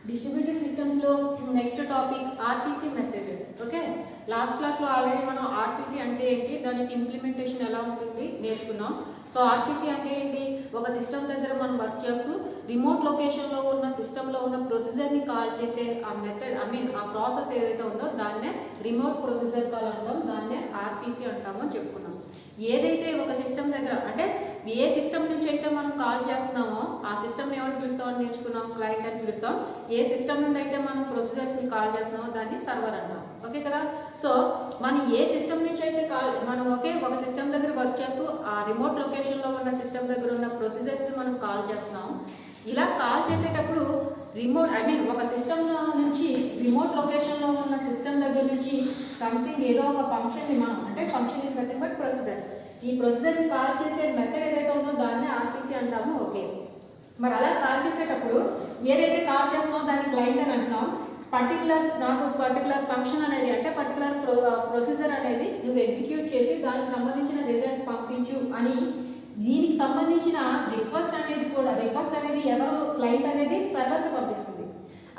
Distributed సిస్టమ్స్లో next topic RTC messages. Okay, last క్లాస్లో already మనం ఆర్టీసీ అంటే ఏంటి, దానికి ఇంప్లిమెంటేషన్ ఎలా ఉంటుంది నేర్చుకున్నాం. సో ఆర్టీసీ అంటే ఏంటి, ఒక సిస్టమ్ దగ్గర మనం వర్క్ చేస్తూ రిమోట్ లొకేషన్లో ఉన్న సిస్టంలో ఉన్న ప్రొసీజర్ని కాల్ చేసే ఆ మెథడ్ ఆ ప్రాసెస్ ఏదైతే ఉందో దాన్నే రిమోట్ ప్రొసీజర్ కాల్ అంటాం, దాన్నే ఆర్టీసీ అంటాము అని చెప్పుకున్నాం. ఏదైతే ఒక సిస్టమ్ దగ్గర అంటే ఏ సిస్టమ్ నుంచి అయితే మనం కాల్ చేస్తున్నామో ఆ సిస్టమ్ని ఏమని పిలుస్తామని నేర్చుకున్నాం, క్లయింట్ అని పిలుస్తాం. ఏ సిస్టమ్ నుండి అయితే మనం ప్రొసీజర్స్ని కాల్ చేస్తున్నామో దాన్ని సర్వర్ అంటాం. ఓకే కదా. సో మనం ఏ సిస్టమ్ నుంచి అయితే మనం ఒక సిస్టమ్ దగ్గర వర్క్ చేస్తూ ఆ రిమోట్ లొకేషన్లో ఉన్న సిస్టమ్ దగ్గర ఉన్న ప్రొసీజర్స్ని మనం కాల్ చేస్తున్నాం. ఇలా కాల్ చేసేటప్పుడు ఒక సిస్టమ్ నుంచి రిమోట్ లొకేషన్లో ఉన్న సిస్టమ్ దగ్గర నుంచి సంథింగ్ ఏదో ఒక ఫంక్షన్ని మనం function is nothing but procedure, ఈ ప్రొసీజర్ని కాల్ చేసే మెథడ్ ఏదైతే ఉందో దాన్ని ఆర్టీసీ అంటాము. ఓకే, మరి అలా కాల్ చేసేటప్పుడు ఏదైతే కాల్ చేస్తున్నామో దాన్ని క్లయింట్ అని అంటున్నాం. పర్టికులర్ ఫంక్షన్ అనేది పర్టికులర్ ప్రొసీజర్ అనేది నువ్వు ఎగ్జిక్యూట్ చేసి దానికి సంబంధించిన రిజల్ట్ పంపించు అని, దీనికి సంబంధించిన రిక్వెస్ట్ అనేది ఎవరు క్లయింట్ అనేది సర్వర్కి పంపిస్తుంది.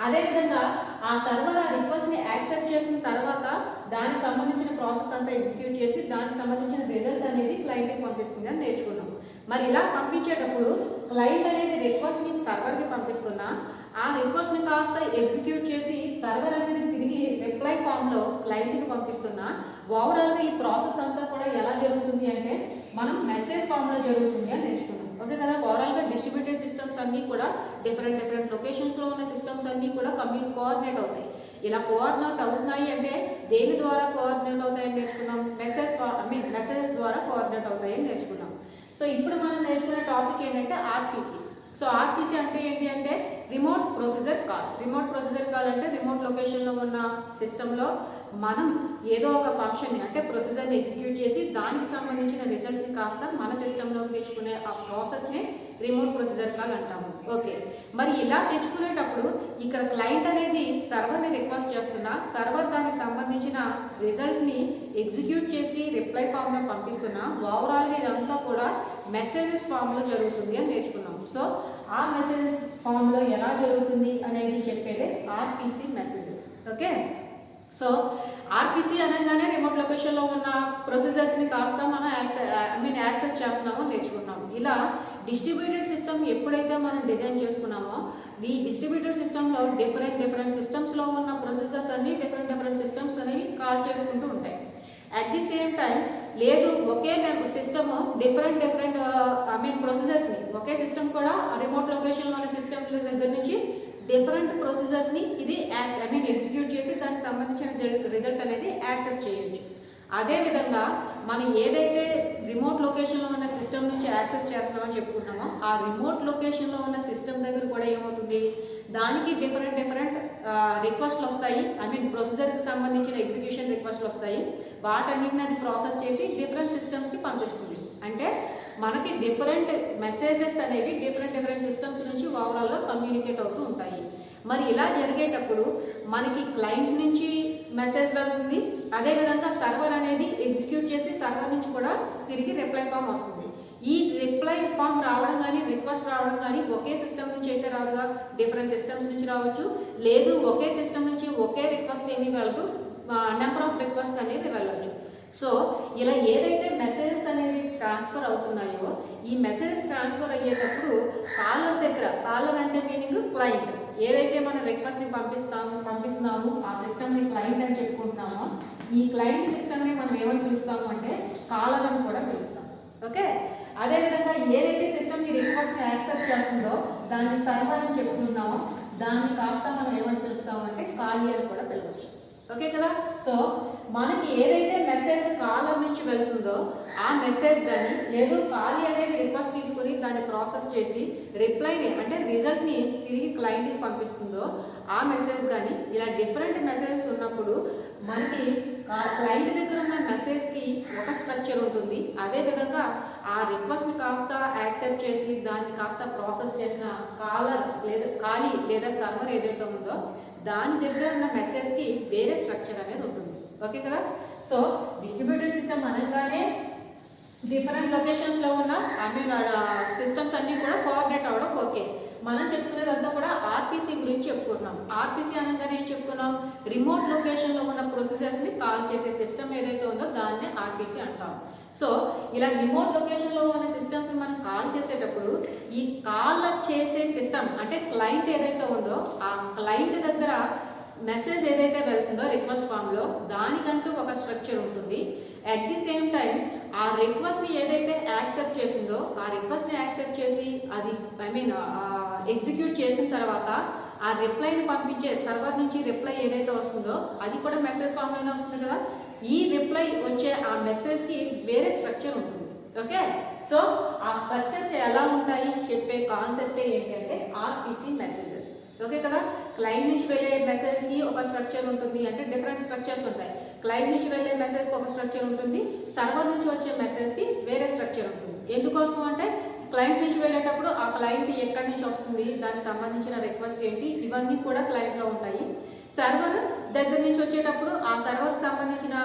అదేవిధంగా ఆ సర్వర్ ఆ రిక్వెస్ట్ని యాక్సెప్ట్ చేసిన తర్వాత దానికి సంబంధించిన ప్రాసెస్ అంతా ఎగ్జిక్యూట్ చేసి దానికి సంబంధించిన రిజల్ట్ అనేది క్లయింట్కి పంపిస్తుంది అని నేర్చుకున్నాం. మరి ఇలా పంపించేటప్పుడు క్లయింట్ అనేది రిక్వెస్ట్ని సర్వర్కి పంపిస్తున్నా, ఆ రిక్వెస్ట్ని కాస్త ఎగ్జిక్యూట్ చేసి సర్వర్ అనేది తిరిగి రిప్లై ఫామ్లో క్లయింట్కి పంపిస్తున్నా, ఓవరాల్గా ఈ ప్రాసెస్ అంతా కూడా ఎలా జరుగుతుంది అంటే మనం మెసేజ్ ఫామ్లో జరుగుతుంది అని నేర్చుకున్నాం. ఓకే కదా. ఓవరాల్గా డిస్ట్రిబ్యూటెడ్ సిస్టమ్స్ అన్నీ కూడా డిఫరెంట్ లొకేషన్స్లో ఉన్న సిస్టమ్స్ అన్నీ కూడా కోఆర్డినేట్ అవుతాయి. ఇలా కోఆర్డినేట్ అవుతున్నాయి అంటే దేని ద్వారా కోఆర్డినేట్ అవుతాయని నేర్చుకున్నాం, మెసేజెస్ ద్వారా కోఆర్డినేట్ అవుతాయని నేర్చుకున్నాం. సో ఇప్పుడు మనం నేర్చుకునే టాపిక్ ఏంటంటే ఆర్టీసీ. సో ఆర్టీసీ అంటే ఏంటి అంటే remote procedure call. Remote procedure call అంటే రిమోట్ లొకేషన్లో ఉన్న సిస్టంలో మనం ఏదో ఒక ఫంక్షన్ని ప్రొసీజర్ని ఎగ్జిక్యూట్ చేసి దానికి సంబంధించిన రిజల్ట్ని కాస్త మన సిస్టంలోకి తెచ్చుకునే ఆ ప్రాసెస్ని రిమోట్ ప్రొసీజర్ కాల్ అంటాము. ఓకే, మరి ఇలా తెచ్చుకునేటప్పుడు ఇక్కడ క్లయింట్ అనేది సర్వర్ని రిక్వెస్ట్ చేస్తున్నా, సర్వర్ దానికి సంబంధించిన రిజల్ట్ని ఎగ్జిక్యూట్ చేసి రిప్లై ఫామ్లో పంపిస్తున్నా, ఓవరాల్గా ఇదంతా కూడా మెసేజెస్ ఫామ్లో జరుగుతుంది అని నేర్చుకున్నాం. సో ఆ మెసేజెస్ ఫామ్లో ఎలా జరుగుతుంది అనేది చెప్పేదే RTC messages. Okay, so RTC అనగానే రిమోట్ లొకేషన్లో ఉన్న ప్రొసీజర్స్ని కాస్త మనం యాక్సెస్ చేస్తున్నామో నేర్చుకున్నాము. ఇలా డిస్ట్రిబ్యూటెడ్ సిస్టమ్ ఎప్పుడైతే మనం డిజైన్ చేసుకున్నామో ఈ డిస్ట్రిబ్యూటెడ్ సిస్టంలో డిఫరెంట్ సిస్టమ్స్లో ఉన్న ప్రొసీజర్స్ అన్ని డిఫరెంట్ సిస్టమ్స్ అనేవి కాల్ చేసుకుంటూ ఉంటాయి. అట్ ది సేమ్ టైం లేదు ఒకే సిస్టమ్ డిఫరెంట్ ప్రొసీజర్స్ని ఒకే సిస్టమ్ కూడా రిమోట్ లొకేషన్లో ఉన్న సిస్టమ్స్ దగ్గర నుంచి డిఫరెంట్ ప్రొసీజర్స్ని ఇది ఎగ్జిక్యూట్ చేసి దానికి సంబంధించిన రిజల్ట్ అనేది యాక్సెస్ చేయొచ్చు. అదేవిధంగా మనం ఏదైతే రిమోట్ లొకేషన్లో ఉన్న సిస్టమ్ నుంచి యాక్సెస్ చేస్తామని చెప్పుకున్నామో ఆ రిమోట్ లొకేషన్లో ఉన్న సిస్టమ్ దగ్గర కూడా ఏమవుతుంది, దానికి డిఫరెంట్ రిక్వెస్ట్లు వస్తాయి. ప్రొసీజర్కి సంబంధించిన ఎగ్జిక్యూషన్ రిక్వెస్ట్లు వస్తాయి. వాటన్నిటిని అది ప్రాసెస్ చేసి డిఫరెంట్ సిస్టమ్స్కి పంపిస్తుంది. అంటే మనకి డిఫరెంట్ మెసేజెస్ అనేవి డిఫరెంట్ సిస్టమ్స్ నుంచి ఓవరాల్గా కమ్యూనికేట్ అవుతూ ఉంటాయి. మరి ఇలా జరిగేటప్పుడు మనకి క్లయింట్ నుంచి మెసేజ్ వెళ్తుంది, అదేవిధంగా సర్వర్ అనేది ఎగ్జిక్యూట్ చేసి సర్వర్ నుంచి కూడా తిరిగి రిప్లై ఫామ్ వస్తుంది. ఈ రిప్లై ఫామ్ రావడం కానీ రిక్వెస్ట్ రావడం కానీ ఒకే సిస్టమ్ నుంచి అయితే రాదుగా, డిఫరెంట్ సిస్టమ్స్ నుంచి రావచ్చు. లేదు ఒకే సిస్టమ్ నుంచి ఒకే రిక్వెస్ట్ ఏమీ వెళ్తూ నెంబర్ ఆఫ్ రిక్వెస్ట్ అనేవి వెళ్ళచ్చు. సో ఇలా ఏదైతే మెసేజెస్ అనేవి ట్రాన్స్ఫర్ అవుతున్నాయో ఈ మెసేజెస్ ట్రాన్స్ఫర్ అయ్యేటప్పుడు కాలర్ అంటే మీనింగ్ క్లయింట్, ఏదైతే మన రిక్వెస్ట్ని పంపిస్తున్నాము ఆ సిస్టమ్ని క్లయింట్ అని చెప్పుకుంటున్నామో ఈ క్లయింట్ సిస్టమ్ని మనం ఏమని పిలుస్తాము అంటే కాలర్ అని కూడా పిలుస్తాం. ఓకే, అదేవిధంగా ఏదైతే సిస్టమ్ ఈ రిక్వెస్ట్ని యాక్సెప్ట్ చేస్తుందో దాన్ని సర్వర్ అని చెప్పుకుంటున్నామో దాన్ని కాస్త మనం ఏమని పిలుస్తాము అంటే కాలీ అని కూడా పిలవచ్చు. ఓకే కదా. సో మనకి ఏదైతే మెసేజ్ కాలర్ నుంచి వెళ్తుందో ఆ మెసేజ్ కానీ లేదు కాలీ అనేది రిక్వెస్ట్ తీసుకుని దాన్ని ప్రాసెస్ చేసి రిప్లైని రిజల్ట్ని తిరిగి క్లయింట్కి పంపిస్తుందో ఆ మెసేజ్ కానీ ఇలా డిఫరెంట్ మెసేజెస్ ఉన్నప్పుడు మనకి క్లయింట్ దగ్గర ఉన్న మెసేజ్కి ఒక స్ట్రక్చర్ ఉంటుంది. అదేవిధంగా ఆ రిక్వెస్ట్ని కాస్త యాక్సెప్ట్ చేసి దాన్ని కాస్త ప్రాసెస్ చేసిన కాలీ లేదా సర్వర్ ఏదైతే ఉందో దాని దగ్గర ఉన్న మెసేజ్కి వేరే స్ట్రక్చర్ అనేది ఉంటుంది. ఓకే కదా. సో డిస్ట్రిబ్యూటెడ్ సిస్టమ్ అనగానే డిఫరెంట్ లొకేషన్స్లో ఉన్న సిస్టమ్స్ అన్నీ కూడా కోఆర్డినేట్ అవ్వడం ఓకే. మనం చెప్పుకునేదంతా కూడా ఆర్టీసీ గురించి చెప్పుకున్నాం. ఆర్టీసీ అనగానే ఏం చెప్పుకున్నాం, రిమోట్ లొకేషన్లో ఉన్న ప్రొసీజర్స్ని కాల్ చేసే సిస్టమ్ ఏదైతే ఉందో దాన్నే ఆర్టీసీ అంటాం. సో ఇలా రిమోట్ లొకేషన్లో ఉన్న సిస్టమ్స్ మనం కాల్ చేసేటప్పుడు ఈ కాల్ చేసే సిస్టమ్ అంటే క్లయింట్ ఏదైతే ఉందో ఆ క్లయింట్ దగ్గర మెసేజ్ ఏదైతే వెళ్తుందో రిక్వెస్ట్ ఫామ్లో దానికంటూ ఒక స్ట్రక్చర్ ఉంటుంది. అట్ ది సేమ్ టైం ఆ రిక్వెస్ట్ని ఏదైతే యాక్సెప్ట్ చేసిందో ఆ రిక్వెస్ట్ని యాక్సెప్ట్ చేసి అది ఎగ్జిక్యూట్ చేసిన తర్వాత ఆ రిప్లైని పంపించే సర్వర్ నుంచి రిప్లై ఏదైతే వస్తుందో అది కూడా మెసేజ్ ఫామ్లోనే వస్తుంది కదా. ఈ రిప్లై వచ్చే ఆ మెసేజ్కి వేరే స్ట్రక్చర్ ఉంటుంది. ఓకే, సో ఆ స్ట్రక్చర్స్ ఎలా ఉంటాయి చెప్పే కాన్సెప్టే ఏంటంటే ఆర్టీసీ మెసేజెస్. ఓకే కదా, క్లయింట్ నుంచి వెళ్ళే మెసేజ్కి ఒక స్ట్రక్చర్ ఉంటుంది, అంటే డిఫరెంట్ స్ట్రక్చర్స్ ఉంటాయి. క్లయింట్ నుంచి వెళ్ళే మెసేజ్కి ఒక స్ట్రక్చర్ ఉంటుంది, సర్వర్ నుంచి వచ్చే మెసేజ్కి వేరే స్ట్రక్చర్ ఉంటుంది. ఎందుకోసం అంటే క్లయింట్ నుంచి వెళ్ళేటప్పుడు ఆ క్లయింట్ ఎక్కడి నుంచి వస్తుంది, దానికి సంబంధించిన రిక్వెస్ట్ ఏంటి, ఇవన్నీ కూడా క్లయింట్లో ఉంటాయి. సర్వర్ దగ్గర నుంచి వచ్చేటప్పుడు ఆ సర్వర్కి సంబంధించిన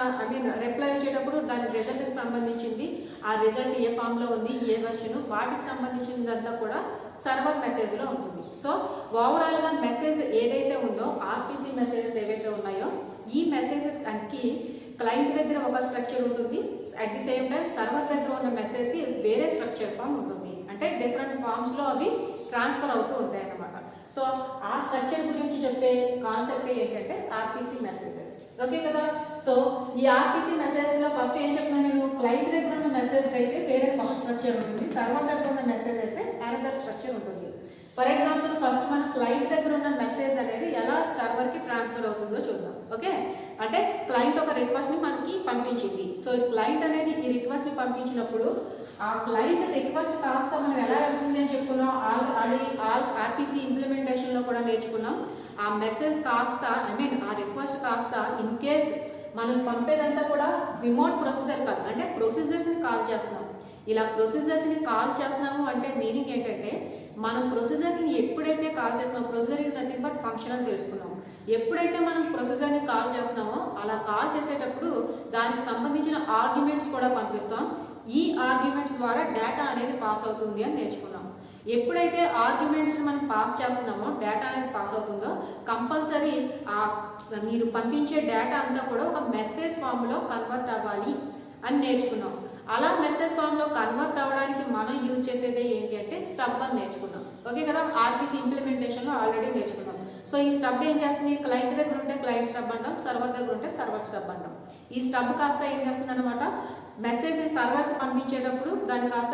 రిప్లై వచ్చేటప్పుడు దాని రిజల్ట్కి సంబంధించింది, ఆ రిజల్ట్ ఏ ఫామ్లో ఉంది, ఏ వెర్షన్, వాటికి సంబంధించినదంతా కూడా సర్వర్ మెసేజ్లో ఉంటుంది. సో ఓవరాల్గా మెసేజ్ ఏదైతే ఉందో ఆర్టీసీ మెసేజెస్ ఏవైతే ఉన్నాయో ఈ మెసేజెస్ అన్ని క్లయింట్ దగ్గర ఒక స్ట్రక్చర్ ఉంటుంది, at the same time server దగ్గర ఉన్న మెసేజ్ వేరే స్ట్రక్చర్ ఫామ్ ఉంటుంది. అంటే డిఫరెంట్ ఫామ్స్లో అవి ట్రాన్స్ఫర్ అవుతూ ఉంటాయి అన్నమాట. సో ఆ స్ట్రక్చర్ గురించి చెప్పే కాన్సెప్ట్ ఏంటంటే ఆర్టీసీ మెసేజెస్. ఓకే కదా, సో ఈ ఆర్టీసీ మెసేజ్లో ఫస్ట్ ఏం చెప్తున్నాను నేను, క్లయింట్ దగ్గర ఉన్న మెసేజ్ అయితే వేరే ఒక స్ట్రక్చర్ ఉంటుంది, సర్వర్ దగ్గర ఉన్న మెసేజ్ అయితే అనదర్ స్ట్రక్చర్ ఉంటుంది. ఫర్ ఎగ్జాంపుల్ ఫస్ట్ మన క్లయింట్ దగ్గర ఉన్న మెసేజ్ అనేది ఎలా సర్వర్కి ట్రాన్స్ఫర్ అవుతుందో చూద్దాం. ఓకే, అంటే క్లయింట్ ఒక రిక్వెస్ట్ని మనకి పంపించింది. సో క్లయింట్ అనేది ఈ రిక్వెస్ట్ని పంపించినప్పుడు ఆ క్లయింట్ రిక్వెస్ట్ కాస్త మనం ఎలా వెళ్తుంది అని చెప్పుకున్నాం, ఆర్టీసీ ఇంప్లిమెంటేషన్లో కూడా నేర్చుకున్నాం. ఆ మెసేజ్ కాస్త ఆ రిక్వెస్ట్ కాస్త ఇన్ కేస్ మనం పంపేదంతా కూడా రిమోట్ ప్రొసీజర్ కాదు, అంటే ప్రొసీజర్స్ని కాల్ చేస్తున్నాం. ఇలా ప్రొసీజర్స్ని కాల్ చేస్తున్నాము అంటే మీనింగ్ ఏంటంటే మనం ప్రొసీజర్స్ని ఎప్పుడైతే కాల్ చేస్తున్నామో, procedure is nothing but function అని తెలుసుకున్నాం. ఎప్పుడైతే మనం ప్రొసీజర్ని కాల్ చేస్తున్నామో అలా కాల్ చేసేటప్పుడు దానికి సంబంధించిన ఆర్గ్యుమెంట్స్ కూడా పంపిస్తాం. ఈ ఆర్గ్యుమెంట్స్ ద్వారా డేటా అనేది పాస్ అవుతుంది అని నేర్చుకున్నాం. ఎప్పుడైతే ఆర్గ్యుమెంట్స్ని మనం పాస్ చేస్తున్నామో డేటా అనేది పాస్ అవుతుందో కంపల్సరీ మీరు పంపించే డేటా అంతా కూడా ఒక మెసేజ్ ఫామ్లో కన్వర్ట్ అవ్వాలి అని నేర్చుకున్నాం. అలా మెసేజ్ ఫామ్లో కన్వర్ట్ అవ్వడానికి మనం యూజ్ చేసేది ఏంటి అంటే స్టబ్ అని నేర్చుకున్నాం. ఓకే కదా, ఆర్టీసీ ఇంప్లిమెంటేషన్లో ఆల్రెడీ నేర్చుకున్నాం. సో ఈ స్టబ్ ఏం చేస్తుంది, క్లయింట్ దగ్గర ఉంటే క్లయింట్ స్టబ్ అంటాం, సర్వర్ దగ్గర ఉంటే సర్వర్ స్టబ్ అంటాం. ఈ స్టబ్ కాస్త ఏం చేస్తుంది అనమాట, మెసేజ్ సర్వర్కి పంపించేటప్పుడు దాని కాస్త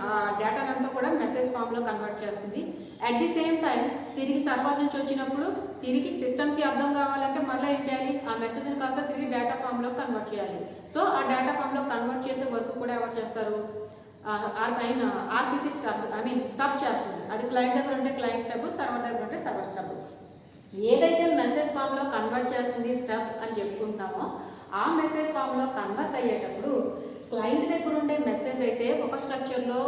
ఆ డేటాను అంతా కూడా మెసేజ్ ఫామ్లో కన్వర్ట్ చేస్తుంది. అట్ ది సేమ్ టైం తిరిగి సర్వర్ నుంచి వచ్చినప్పుడు తిరిగి సిస్టమ్కి అర్థం కావాలంటే మళ్ళీ ఏం చేయాలి, ఆ మెసేజ్ని కాస్త తిరిగి డేటా ఫామ్లో కన్వర్ట్ చేయాలి. సో ఆ డేటా ఫామ్లో కన్వర్ట్ చేసే వర్క్ కూడా ఎవరు చేస్తారు, ఆర్టీసీ స్టబ్ చేస్తుంది. అది క్లయింట్ దగ్గర ఉంటే క్లయింట్ స్టబ్, సర్వర్ దగ్గర ఉంటే సర్వర్ స్టబ్. ఏదైతే మెసేజ్ ఫామ్లో కన్వర్ట్ చేస్తుంది స్టబ్ అని చెప్పుకుంటామో ఆ మెసేజ్ ఫామ్లో కన్వర్ట్ అయ్యేటప్పుడు క్లయింట్ దగ్గర ఉండే మెసేజ్ అయితే ఒక స్ట్రక్చర్లో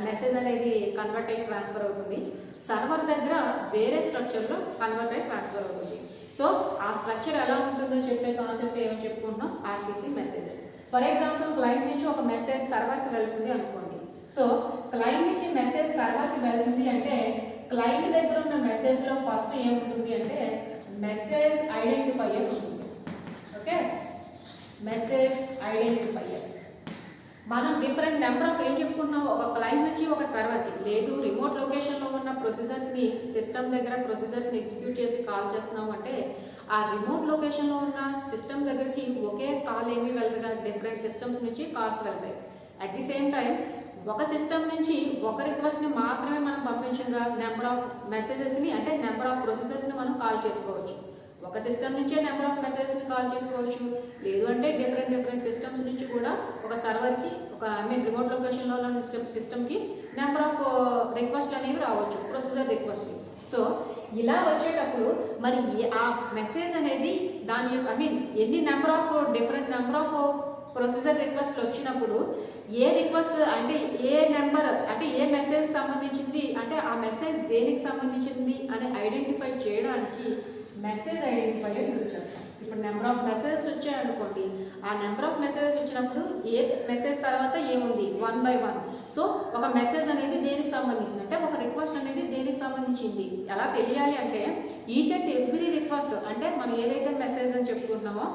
మెసేజ్ అనేది కన్వర్ట్ అయ్యి ట్రాన్స్ఫర్ అవుతుంది, సర్వర్ దగ్గర వేరే స్ట్రక్చర్లో కన్వర్ట్ అయ్యి ట్రాన్స్ఫర్ అవుతుంది. సో ఆ స్ట్రక్చర్ ఎలా ఉంటుందో చెప్పే కాన్సెప్ట్ ఏమని చెప్పుకుంటున్నాం, RTC messages. For example client నుంచి ఒక మెసేజ్ సర్వర్కి వెళ్తుంది అనుకోండి. సో క్లయింట్ నుంచి మెసేజ్ సర్వర్కి వెళ్తుంది అంటే క్లయింట్ దగ్గర ఉన్న మెసేజ్లో ఫస్ట్ ఏముంటుంది అంటే మెసేజ్ ఐడెంటిఫైయర్ ఉంటుంది. ఓకే, మెసేజ్ ఐడెంటిఫైయర్ మనం డిఫరెంట్ నెంబర్ ఆఫ్ ఏం చెప్పుకుంటున్నాం, ఒక క్లయింట్ నుంచి ఒక సర్వర్కి, లేదు రిమోట్ లొకేషన్లో ఉన్న ప్రొసీజర్స్ని సిస్టమ్ దగ్గర ప్రొసీజర్స్ని ఎగ్జిక్యూట్ చేసి కాల్ చేస్తున్నాం అంటే ఆ రిమోట్ లొకేషన్లో ఉన్న సిస్టమ్ దగ్గరికి ఒకే కాల్ ఏమీ వెళ్ళదుగా, డిఫరెంట్ సిస్టమ్స్ నుంచి కాల్స్ వెళ్తాయి. అట్ ది సేమ్ టైం ఒక సిస్టమ్ నుంచి ఒక రిక్వెస్ట్ని మాత్రమే మనం పంపించగా నెంబర్ ఆఫ్ మెసేజెస్ని అంటే నెంబర్ ఆఫ్ ప్రొసీజర్స్ని మనం కాల్ చేసుకోవచ్చు. ఒక సిస్టమ్ నుంచే నెంబర్ ఆఫ్ మెసేజెస్ని కాల్ చేసుకోవచ్చు, లేదు అంటే డిఫరెంట్ సిస్టమ్స్ నుంచి కూడా ఒక సర్వర్కి ఒక రిమోట్ లొకేషన్లో ఉన్న సిస్టమ్కి నెంబర్ ఆఫ్ రిక్వెస్ట్లు అనేవి రావచ్చు, ప్రొసీజర్ రిక్వెస్ట్లు. సో ఇలా వచ్చేటప్పుడు మరి ఆ మెసేజ్ అనేది దాని యొక్క ఎన్ని డిఫరెంట్ నెంబర్ ఆఫ్ ప్రొసీజర్ రిక్వెస్ట్లు వచ్చినప్పుడు ఏ రిక్వెస్ట్ అంటే ఏ నెంబర్ అంటే ఏ మెసేజ్ సంబంధించింది అంటే ఆ మెసేజ్ దేనికి సంబంధించింది అని ఐడెంటిఫై చేయడానికి మెసేజ్ ఐడెంటిఫైయర్ యూజ్ చేస్తాం. ఇప్పుడు నెంబర్ ఆఫ్ మెసేజెస్ వచ్చాయనుకోండి, ఆ నెంబర్ ఆఫ్ మెసేజెస్ వచ్చినప్పుడు ఏ మెసేజ్ తర్వాత ఏముంది 1 by 1. సో ఒక మెసేజ్ అనేది దేనికి సంబంధించింది అంటే ఒక రిక్వెస్ట్ అనేది దేనికి సంబంధించింది ఎలా తెలియాలి అంటే ఈచ్ అండ్ ఎవ్రీ రిక్వెస్ట్ అంటే మనం ఏదైతే మెసేజ్ అని చెప్పుకుంటున్నామో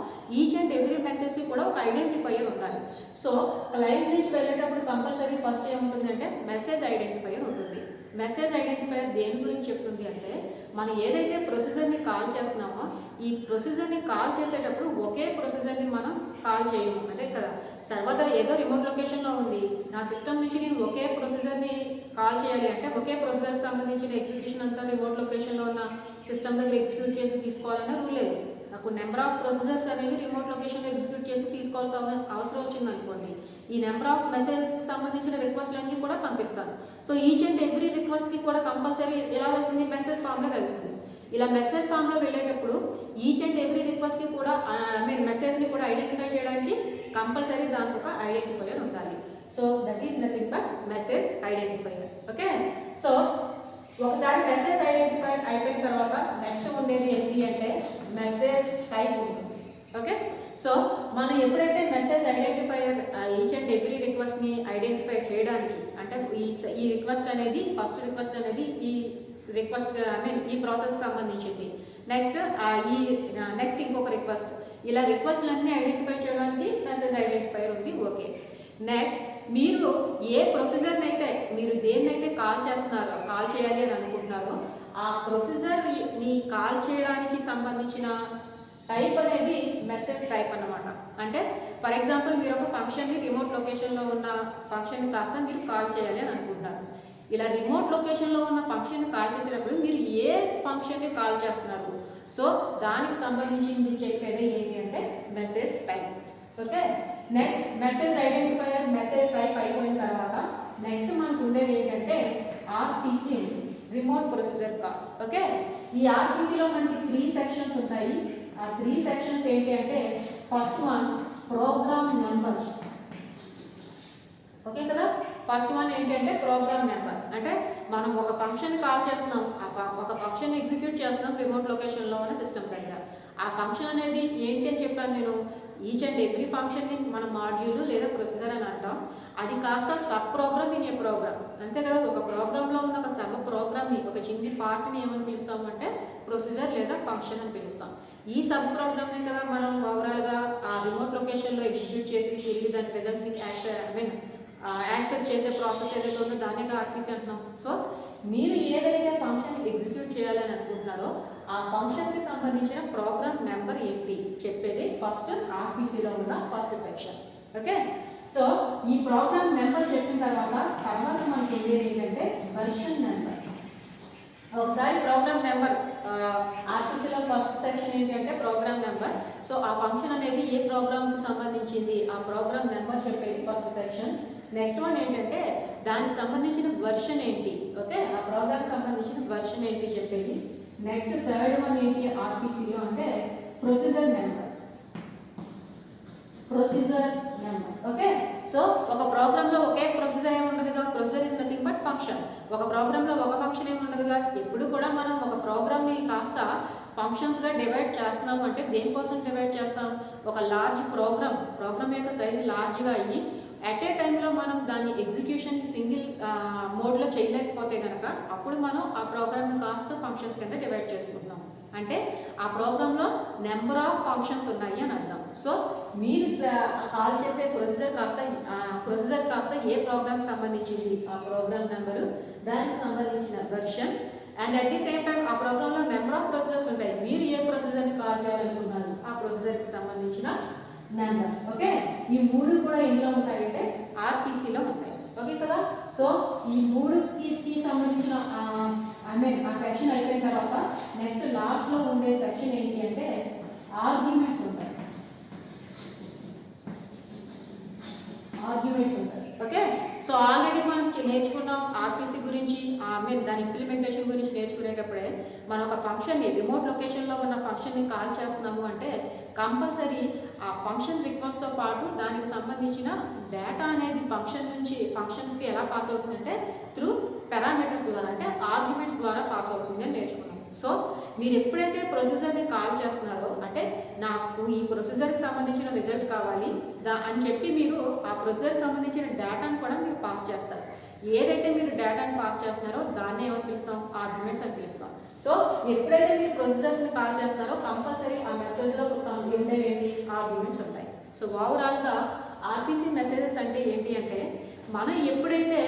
ఈచ్ అండ్ ఎవ్రీ మెసేజ్కి కూడా ఒక ఐడెంటిఫైయర్ ఉండాలి. సో క్లయింట్ నుంచి వెళ్ళేటప్పుడు కంపల్సరీ ఫస్ట్ ఏముంటుంది అంటే మెసేజ్ ఐడెంటిఫైయర్ ఉంటుంది. మెసేజ్ ఐడెంటిఫైయర్ దేని గురించి చెప్తుంది అంటే మనం ఏదైతే ప్రొసీజర్ని కాల్ చేస్తున్నామో ఈ ప్రొసీజర్ని కాల్ చేసేటప్పుడు ఒకే ప్రొసీజర్ని మనం కాల్ చేయము అదే కదా. సర్వదా ఏదో రిమోట్ లొకేషన్లో ఉంది, నా సిస్టమ్ నుంచి నేను ఒకే ప్రొసీజర్ని కాల్ చేయాలి అంటే ఒకే ప్రొసీజర్కి సంబంధించిన ఎగ్జిక్యూషన్ అంతా రిమోట్ లొకేషన్లో ఉన్న సిస్టమ్ దగ్గర ఎగ్జిక్యూట్ చేసి తీసుకోవాలనే రూల్ లేదు. నాకు నెంబర్ ఆఫ్ ప్రొసీజర్స్ అనేవి రిమోట్ లొకేషన్లో ఎగ్జిక్యూట్ చేసి తీసుకోవాల్సిన అవసరం వచ్చింది అనుకోండి, ఈ నెంబర్ ఆఫ్ మెసేజెస్ సంబంధించిన రిక్వెస్ట్లన్నీ కూడా పంపిస్తాను. సో ఈచ్ అండ్ ఎవ్రీ రిక్వెస్ట్కి కూడా కంపల్సరీ ఎలా వెళ్తుంది మెసేజ్ ఫామ్లో వెళ్తుంది. ఇలా మెసేజ్ ఫామ్లో వెళ్ళేటప్పుడు ఈచ్ అండ్ ఎవ్రీ రిక్వెస్ట్కి కూడా మీరు మెసేజ్ని కూడా ఐడెంటిఫై చేయడానికి కంపల్సరీ దానికి ఒక ఐడెంటిఫైయర్ ఉండాలి. So that is nothing but message identifier. Okay, so ఒకసారి మెసేజ్ ఐడెంటిఫైర్ అయిపోయిన తర్వాత నెక్స్ట్ ఉండేది ఏంటి అంటే మెసేజ్ టైప్ ఉంటుంది. ఓకే, సో మనం ఎప్పుడైతే message identifier each and every రిక్వెస్ట్ని ఐడెంటిఫై చేయడానికి అంటే ఈ రిక్వెస్ట్ అనేది ఫస్ట్ రిక్వెస్ట్ అనేది ఈ రిక్వెస్ట్ ఈ ప్రాసెస్ సంబంధించింది. నెక్స్ట్ ఇంకొక రిక్వెస్ట్, ఇలా రిక్వెస్ట్లన్నీ ఐడెంటిఫై చేయడానికి మెసేజ్ ఐడెంటిఫైయర్ ఉంది. ఓకే, నెక్స్ట్ మీరు ఏ ప్రొసీజర్ని అయితే మీరు దేన్నైతే కాల్ చేస్తున్నారో కాల్ చేయాలి అని అనుకుంటున్నారో ఆ ప్రొసీజర్ని కాల్ చేయడానికి సంబంధించిన టైప్ అనేది మెసేజ్ టైప్ అన్నమాట. అంటే ఫర్ ఎగ్జాంపుల్ మీరు ఒక ఫంక్షన్ని రిమోట్ లొకేషన్లో ఉన్న ఫంక్షన్ని కాస్త మీరు కాల్ చేయాలి అని అనుకుంటున్నారు. ఇలా రిమోట్ లొకేషన్లో ఉన్న ఫంక్షన్ని కాల్ చేసేటప్పుడు మీరు ఏ ఫంక్షన్ని కాల్ చేస్తున్నారు సో దానికి సంబంధించింది చెప్పేది ఏంటి అంటే message type. Okay, next message identifier message type అయిపోయిన తర్వాత నెక్స్ట్ మనకు ఉండేది ఏంటంటే RTC remote procedure call. Okay, ఈ ఆర్టీసీలో మనకి 3 సెక్షన్స్ ఉంటాయి. ఆ 3 సెక్షన్స్ ఏంటి అంటే first one program number. Okay కదా, ఫస్ట్ వన్ ఏంటంటే ప్రోగ్రామ్ నెంబర్. అంటే మనం ఒక ఫంక్షన్ కాల్ చేస్తున్నాం, ఒక ఫంక్షన్ ఎగ్జిక్యూట్ చేస్తున్నాం రిమోట్ లొకేషన్లో ఉన్న సిస్టమ్ దగ్గర. ఆ ఫంక్షన్ అనేది ఏంటి అని చెప్పాను నేను, ఈచ్ అండ్ ఎవ్రీ ఫంక్షన్ని మనం మాడ్యూల్ లేదా ప్రొసీజర్ అని అంటాం. అది కాస్త sub program in a program అంతే కదా. ఒక ప్రోగ్రాంలో ఉన్న ఒక సబ్ ప్రోగ్రామ్ని ఒక చిన్న పార్ట్ని ఏమని పిలుస్తాము అంటే ప్రొసీజర్ లేదా ఫంక్షన్ అని పిలుస్తాం. ఈ సబ్ ప్రోగ్రామ్నే కదా మనం ఓవరాల్గా ఆ రిమోట్ లొకేషన్లో ఎగ్జిక్యూట్ చేసి తిరిగి దాని రిజల్ట్ని యాక్సెస్ చేసే ప్రాసెస్ ఏదైతే ఉందో దాన్ని ఆర్టీసీ అంటున్నాం. సో మీరు ఏదైతే ఫంక్షన్ ఎగ్జిక్యూట్ చేయాలని అనుకుంటున్నారో ఆ ఫంక్షన్కి సంబంధించిన ప్రోగ్రామ్ నెంబర్ ఏంటి చెప్పేది ఫస్ట్ ఆర్టీసీలో ఉన్న ఫస్ట్ సెక్షన్. ఓకే, సో ఈ ప్రోగ్రామ్ నెంబర్ చెప్పిన తర్వాత మనకు ఉండేది ఏంటంటే వెర్షన్ నెంబర్. ఒకసారి ప్రోగ్రామ్ నెంబర్ ఆర్టీసీలో ఫస్ట్ సెక్షన్ ఏంటంటే ప్రోగ్రామ్ నెంబర్. సో ఆ ఫంక్షన్ అనేది ఏ ప్రోగ్రామ్కి సంబంధించింది ఆ ప్రోగ్రామ్ నెంబర్ చెప్పేది ఫస్ట్ సెక్షన్. నెక్స్ట్ వన్ ఏంటంటే దానికి సంబంధించిన వెర్షన్ ఏంటి, ఓకే ఆ ప్రోగ్రామ్కి సంబంధించిన వెర్షన్ ఏంటి చెప్పేది. నెక్స్ట్ థర్డ్ వన్ ఏంటి ఆర్టీసీలో అంటే ప్రొసీజర్ నెంబర్. ఓకే, సో ఒక ప్రోగ్రాంలో ఒకే ప్రొసీజర్ ఏమి ఉండదుగా, procedure is nothing but function. ఒక ప్రోగ్రాంలో ఒక ఫంక్షన్ ఏమి ఉండదుగా. ఎప్పుడు కూడా మనం ఒక ప్రోగ్రామ్ని కాస్త ఫంక్షన్స్గా డివైడ్ చేస్తున్నాము అంటే దేనికోసం డివైడ్ చేస్తాం, ఒక లార్జ్ ప్రోగ్రామ్ యొక్క సైజు లార్జ్గా అయ్యి అట్ ఏ టైంలో మనం దాన్ని ఎగ్జిక్యూషన్ సింగిల్ మోడ్లో చేయలేకపోతే కనుక అప్పుడు మనం ఆ ప్రోగ్రామ్ని కాస్త ఫంక్షన్స్ కింద డివైడ్ చేసుకుంటున్నాం. అంటే ఆ ప్రోగ్రాంలో నెంబర్ ఆఫ్ ఫంక్షన్స్ ఉన్నాయి అని అర్థం. సో మీరు కాల్ చేసే ప్రొసీజర్ కాస్త ఏ ప్రోగ్రామ్కి సంబంధించింది ఆ ప్రోగ్రామ్ నెంబరు, దానికి సంబంధించిన version and at the same time ఆ ప్రోగ్రాంలో నెంబర్ ఆఫ్ ప్రొసీజర్స్ ఉంటాయి. మీరు ఏ ప్రొసీజర్ని కాల్ చేయాలనుకుంటున్నారు ఆ ప్రొసీజర్కి సంబంధించిన నెంబర్. ఓకే, ఈ 3 కూడా ఇందులో ఉంటాయంటే ఆర్టీసీలో ఉంటాయి. ఓకే కదా, సో ఈ 3కి సంబంధించిన ఆ సెక్షన్ అయిపోయిన తర్వాత నెక్స్ట్ లాస్ట్లో ఉండే సెక్షన్ ఏంటి అంటే ఆర్గ్యుమెంట్స్ ఉంటాయి. ఓకే, సో ఆల్రెడీ మనం నేర్చుకున్నాం ఆర్టీసీ గురించి, దాని ఇంప్లిమెంటేషన్ గురించి నేర్చుకునేటప్పుడే మనం ఒక ఫంక్షన్ని రిమోట్ లొకేషన్లో ఉన్న ఫంక్షన్ని కాల్ చేస్తున్నాము అంటే కంపల్సరీ ఆ ఫంక్షన్ రిక్వెస్ట్తో పాటు దానికి సంబంధించిన డేటా అనేది ఫంక్షన్ నుంచి ఫంక్షన్స్కి ఎలా పాస్ అవుతుందంటే త్రూ పారామీటర్స్ ద్వారా అంటే ఆర్గ్యుమెంట్స్ ద్వారా పాస్ అవుతుంది అని నేర్చుకున్నాం. సో మీరు ఎప్పుడైతే ప్రొసీజర్ని కాల్ చేస్తున్నారో అంటే నాకు ఈ ప్రొసీజర్కి సంబంధించిన రిజల్ట్ కావాలి అని చెప్పి మీరు ఆ ప్రొసీజర్కి సంబంధించిన డేటాను కూడా మీరు పాస్ చేస్తారు. ఏదైతే మీరు డేటాని పాస్ చేస్తున్నారో దాన్ని ఏమని పిలుస్తాం, ఆర్గ్యుమెంట్స్ అని పిలుస్తాం. సో ఎప్పుడైతే మీరు ప్రొసీజర్స్ని కాల్ చేస్తున్నారో కంపల్సరీ ఆ మెసేజ్లో ఉండేవి ఆర్గ్యుమెంట్స్ ఉంటాయి. సో ఓవరాల్గా ఆర్పిసి మెసేజెస్ అంటే ఏంటి అంటే మనం ఎప్పుడైతే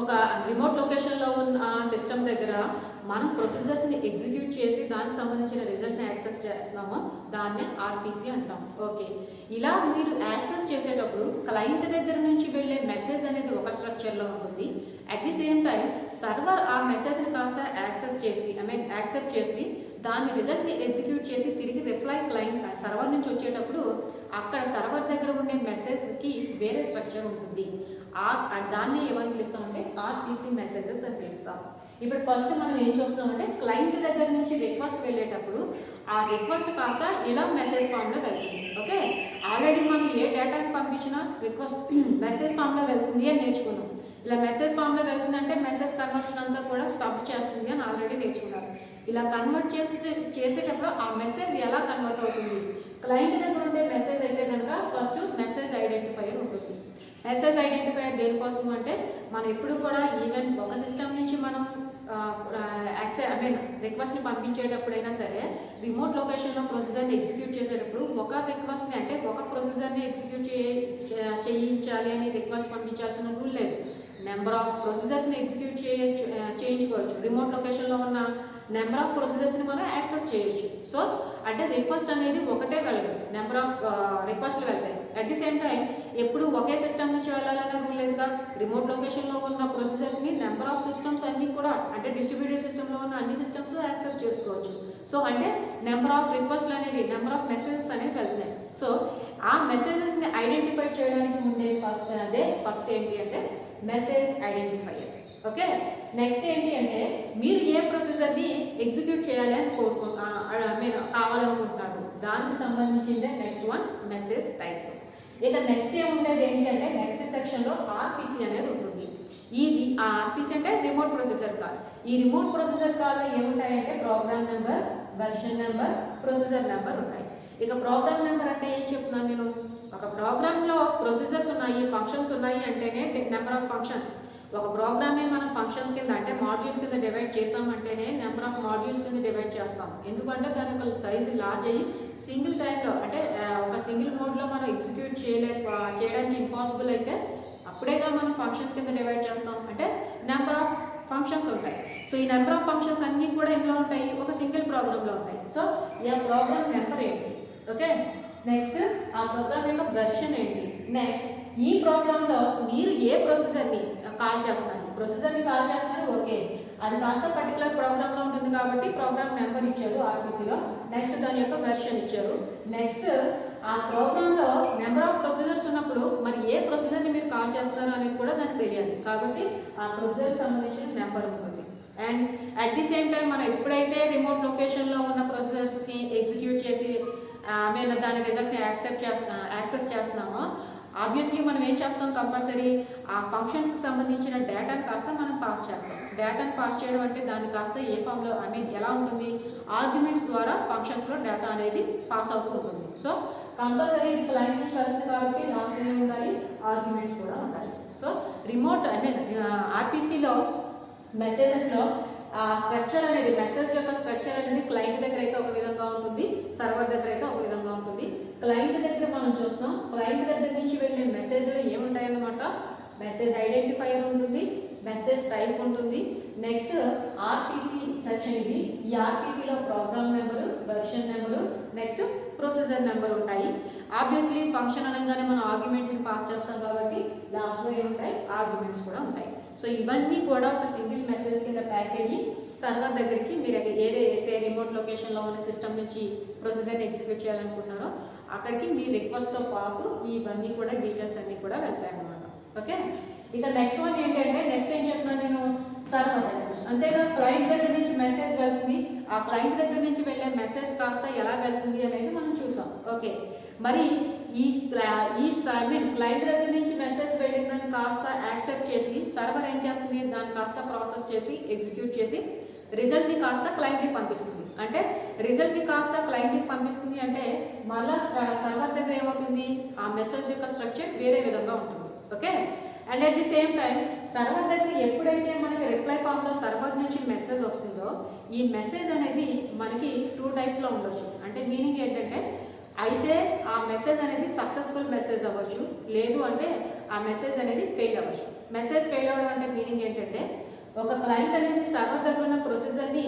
ఒక రిమోట్ లొకేషన్లో ఉన్న సిస్టమ్ దగ్గర మనం ప్రొసీజర్స్ని ఎగ్జిక్యూట్ చేసి దానికి సంబంధించిన రిజల్ట్ని యాక్సెస్ చేస్తున్నామో దాన్నే ఆర్పిసి అంటాం. ఓకే, ఇలా మీరు యాక్సెస్ చేసేటప్పుడు క్లయింట్ దగ్గర నుంచి వెళ్ళే మెసేజ్ అనేది ఒక స్ట్రక్చర్లో ఉంటుంది. At the same time server ఆ మెసేజ్ని కాస్త యాక్సెప్ట్ చేసి దాని రిజల్ట్ని ఎగ్జిక్యూట్ చేసి తిరిగి రిప్లై క్లయింట్ సర్వర్ నుంచి వచ్చేటప్పుడు అక్కడ సర్వర్ దగ్గర ఉండే మెసేజ్కి వేరే స్ట్రక్చర్ ఉంటుంది. దాన్ని ఏమని పిలుస్తామంటే ఆర్పిసి మెసేజెస్ అని పిలుస్తాం. ఇప్పుడు ఫస్ట్ మనం ఏం చూస్తామంటే క్లయింట్ దగ్గర నుంచి రిక్వెస్ట్ వెళ్ళేటప్పుడు ఆ రిక్వెస్ట్ కాస్త ఇలా మెసేజ్ ఫామ్లో వెళ్తుంది. ఓకే, ఆల్రెడీ మనం ఏ డేటాని పంపించినా రిక్వెస్ట్ మెసేజ్ ఫామ్లో వెళ్తుంది అని నేర్చుకున్నాం. ఇలా మెసేజ్ ఫామ్లో వెళ్తుందంటే మెసేజ్ కన్వర్షన్ అంతా కూడా స్టబ్ చేస్తుంది అని ఆల్రెడీ నేర్చుకున్నారు. ఇలా కన్వర్ట్ చేసేటప్పుడు ఆ మెసేజ్ ఎలా కన్వర్ట్ అవుతుంది, క్లయింట్ దగ్గర ఉండే మెసేజ్ అయితే కనుక ఫస్ట్ మెసేజ్ ఐడెంటిఫైయర్ ఉంటుంది. మెసేజ్ ఐడెంటిఫైయర్ దేనికోసం అంటే మనం ఎప్పుడు కూడా ఈవెన్ ఒక సిస్టమ్ నుంచి మనం రిక్వెస్ట్ని పంపించేటప్పుడైనా సరే రిమోట్ లొకేషన్లో ప్రొసీజర్ని ఎగ్జిక్యూట్ చేసేటప్పుడు ఒక రిక్వెస్ట్ని అంటే ఒక ప్రొసీజర్ని ఎగ్జిక్యూట్ చేయించాలి అని రిక్వెస్ట్ పంపించాల్సిన రూల్ లేదు. నెంబర్ ఆఫ్ ప్రొసీజర్స్ని ఎగ్జిక్యూట్ చేయించుకోవచ్చు. రిమోట్ లొకేషన్లో ఉన్న నెంబర్ ఆఫ్ ప్రొసీజర్స్ని మనం యాక్సెస్ చేయొచ్చు. సో అంటే రిక్వెస్ట్ అనేది ఒకటే వెళ్ళదు, నెంబర్ ఆఫ్ రిక్వెస్ట్లు వెళ్తాయి. అట్ ది సేమ్ టైం ఎప్పుడు ఒకే సిస్టమ్ నుంచి వెళ్ళాలనే రూల్ లేదుగా. రిమోట్ లొకేషన్లో ఉన్న ప్రొసీజర్స్ని నెంబర్ ఆఫ్ సిస్టమ్స్ అన్నీ కూడా అంటే డిస్ట్రిబ్యూటెడ్ సిస్టంలో ఉన్న అన్ని సిస్టమ్స్ యాక్సెస్ చేసుకోవచ్చు. సో అంటే నెంబర్ ఆఫ్ రిక్వెస్ట్లు అనేవి నెంబర్ ఆఫ్ మెసేజెస్ అనేవి వెళ్తున్నాయి. సో ఆ మెసేజెస్ని ఐడెంటిఫై చేయడానికి ఉండే ఫస్ట్ ఏంటి అంటే మెసేజ్ ఐడెంటిఫైయర్. ఓకే, నెక్స్ట్ ఏంటి అంటే మీరు ఏ ప్రొసీజర్ని ఎగ్జిక్యూట్ చేయాలి అని మీరు కావాలనుకుంటున్నారు దానికి సంబంధించిందే నెక్స్ట్ వన్ మెసేజ్ టైప్. ఇక నెక్స్ట్ ఏముండేది ఏంటి అంటే నెక్స్ట్ సెక్షన్లో ఆర్పిసి అనేది ఉంటుంది. ఆ ఆర్పిసి అంటే రిమోట్ ప్రొసీజర్ కాల్. ఈ రిమోట్ ప్రొసీజర్ కాల్లో ఏముంటాయంటే program number, version number, procedure number ఉంటాయి. ఇక ప్రోగ్రామ్ నెంబర్ అంటే ఏం చెప్తున్నాను నేను, ఒక ప్రోగ్రామ్లో ప్రొసీజర్స్ ఉన్నాయి, ఫంక్షన్స్ ఉన్నాయి అంటేనే నెంబర్ ఆఫ్ ఫంక్షన్స్. ఒక ప్రోగ్రామ్ని మనం ఫంక్షన్స్ కింద అంటే మాడ్యూల్స్ కింద డివైడ్ చేసామంటేనే నెంబర్ ఆఫ్ మాడ్యూల్స్ కింద డివైడ్ చేస్తాం. ఎందుకంటే దాని ఒక సైజు లార్జ్ అయ్యి సింగిల్ టైంలో అంటే ఒక సింగిల్ మోడ్లో మనం ఎగ్జిక్యూట్ చేయడానికి ఇంపాసిబుల్ అయితే అప్పుడేగా మనం ఫంక్షన్స్ కింద డివైడ్ చేస్తాం. అంటే నెంబర్ ఆఫ్ ఫంక్షన్స్ ఉంటాయి. సో ఈ నెంబర్ ఆఫ్ ఫంక్షన్స్ అన్నీ కూడా ఇంట్లో ఉంటాయి, ఒక సింగిల్ ప్రోగ్రామ్లో ఉంటాయి. సో ఈ ప్రోగ్రామ్ నెంబర్ ఏంటి, ఓకే, నెక్స్ట్ ఆ ప్రోగ్రామ్ యొక్క వెర్షన్ ఏంటి, నెక్స్ట్ ఈ ప్రోగ్రాంలో మీరు ఏ ప్రొసీజర్ని కాల్ చేస్తున్నారు, ప్రొసీజర్ని కాల్ చేస్తున్నారు. ఓకే, అది కాస్త పర్టికులర్ ప్రోగ్రామ్లో ఉంటుంది కాబట్టి ప్రోగ్రామ్ నెంబర్ ఇచ్చారు ఆర్పిసిలో. నెక్స్ట్ దాని యొక్క వెర్షన్ ఇచ్చారు. నెక్స్ట్ ఆ ప్రోగ్రాంలో నెంబర్ ఆఫ్ ప్రొసీజర్స్ ఉన్నప్పుడు మరి ఏ ప్రొసీజర్ని మీరు కాల్ చేస్తున్నారు అనేది కూడా దానికి తెలియాలి. కాబట్టి ఆ ప్రొసీజర్కి సంబంధించిన నెంబర్ ఉంటుంది. And at the same time మనం ఎప్పుడైతే రిమోట్ లొకేషన్లో ఉన్న ప్రొసీజర్స్ని ఎగ్జిక్యూట్ చేసి మేము దాని రిజల్ట్ని యాక్సెస్ చేస్తున్నామో ఆబ్వియస్లీ మనం ఏం చేస్తాం, కంపల్సరీ ఆ ఫంక్షన్స్కి సంబంధించిన డేటాను కాస్త మనం పాస్ చేస్తాం. డేటాను పాస్ చేయడం అంటే దాన్ని కాస్త ఏ ఫామ్లో ఎలా ఉంటుంది, ఆర్గ్యుమెంట్స్ ద్వారా ఫంక్షన్స్లో డేటా అనేది పాస్ అవుతూ ఉంటుంది. సో కంపల్సరీ ఇది క్లయింట్ నుంచి వస్తుంది కాబట్టి లాస్ట్ ఏమి ఉండాలి, ఆర్గ్యుమెంట్స్ కూడా ఉండాలి. సో రిమోట్ ఆర్పిసిలో మెసేజెస్లో స్ట్రక్చర్ అనేది మెసేజ్ యొక్క స్ట్రక్చర్ అనేది క్లయింట్ దగ్గర అయితే ఒక విధంగా ఉంటుంది, సర్వర్ దగ్గర అయితే ఒక విధంగా ఉంటుంది. క్లయింట్ దగ్గర మనం చూస్తాం, క్లయింట్ దగ్గర నుంచి వెళ్ళే మెసేజ్లో ఏముంటాయన్నమాట, మెసేజ్ ఐడెంటిఫైయర్ ఉంటుంది, మెసేజ్ టైప్ ఉంటుంది. నెక్స్ట్ ఆర్పిసి సెక్షన్ ఇది. ఈ ఆర్పిసిలో program number, version number, next procedure number ఉంటాయి. ఆబ్వియస్లీ ఫంక్షన్ అనగానే మనం ఆర్గ్యుమెంట్స్ని పాస్ చేస్తాం కాబట్టి లాస్ట్లో ఏముంటాయి, ఆర్గ్యుమెంట్స్ కూడా ఉంటాయి. సో ఇవన్నీ కూడా ఒక సింగిల్ మెసేజ్ కింద ప్యాక్ అయ్యి సర్వర్ దగ్గరికి మీరు ఏదైతే రిమోట్ లొకేషన్లో ఉన్న సిస్టమ్ నుంచి ప్రొసీజర్ని ఎగ్జిక్యూట్ చేయాలనుకుంటున్నారో అక్కడికి మీ రిక్వెస్ట్తో పాటు ఇవన్నీ కూడా డీటెయిల్స్ అన్నీ కూడా వెళ్తాయి అన్నమాట. ఓకే, ఇక నెక్స్ట్ వన్ ఏంటంటే నెక్స్ట్ ఏం చెప్తున్నాను నేను, సర్వర్. అంతేగా క్లయింట్ దగ్గర నుంచి మెసేజ్ వెళ్తుంది, ఆ క్లయింట్ దగ్గర నుంచి వెళ్ళే మెసేజ్ కాస్త ఎలా వెళ్తుంది అనేది మనం చూసాం. ఓకే, మరి ఈ క్లయింట్ దగ్గర నుంచి మెసేజ్ వెళ్ళిందని కాస్త యాక్సెప్ట్ చేసి సర్వర్ ఏం చేస్తుంది, దాన్ని కాస్త ప్రాసెస్ చేసి ఎగ్జిక్యూట్ చేసి రిజల్ట్ని కాస్త క్లయింట్కి పంపిస్తుంది. అంటే రిజల్ట్ని కాస్త క్లయింట్కి పంపిస్తుంది అంటే మళ్ళీ సర్వర్ దగ్గర ఏమవుతుంది, ఆ మెసేజ్ యొక్క స్ట్రక్చర్ వేరే విధంగా ఉంటుంది. Okay, and at the same time server దగ్గర ఎప్పుడైతే మనకి రిప్లై ఫామ్లో సర్వర్ నుంచి మెసేజ్ వస్తుందో ఈ మెసేజ్ అనేది మనకి 2 టైప్స్లో ఉండొచ్చు. అంటే మీనింగ్ ఏంటంటే అయితే ఆ మెసేజ్ అనేది సక్సెస్ఫుల్ మెసేజ్ అవ్వచ్చు, లేదు అంటే ఆ మెసేజ్ అనేది ఫెయిల్ అవ్వచ్చు. మెసేజ్ ఫెయిల్ అవ్వడం అంటే మీనింగ్ ఏంటంటే ఒక క్లయింట్ అనేది సర్వర్ దగ్గర ఉన్న ప్రొసీజర్ని